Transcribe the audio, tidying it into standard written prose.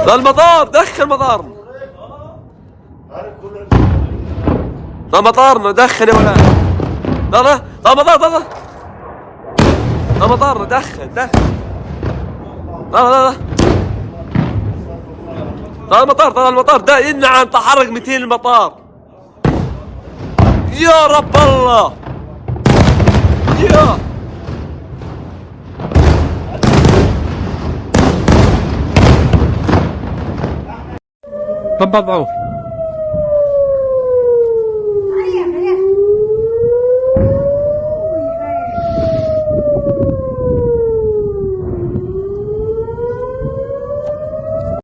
لا المطار، دخل مطار. لا مطارنا، دخل يا ولد. لا لا لا مطار، لا لا لا مطارنا، دخل. لا لا لا لا المطار، طلع المطار ده ينعم، تحرك 200 المطار. يا رب الله. يا طب ضعوف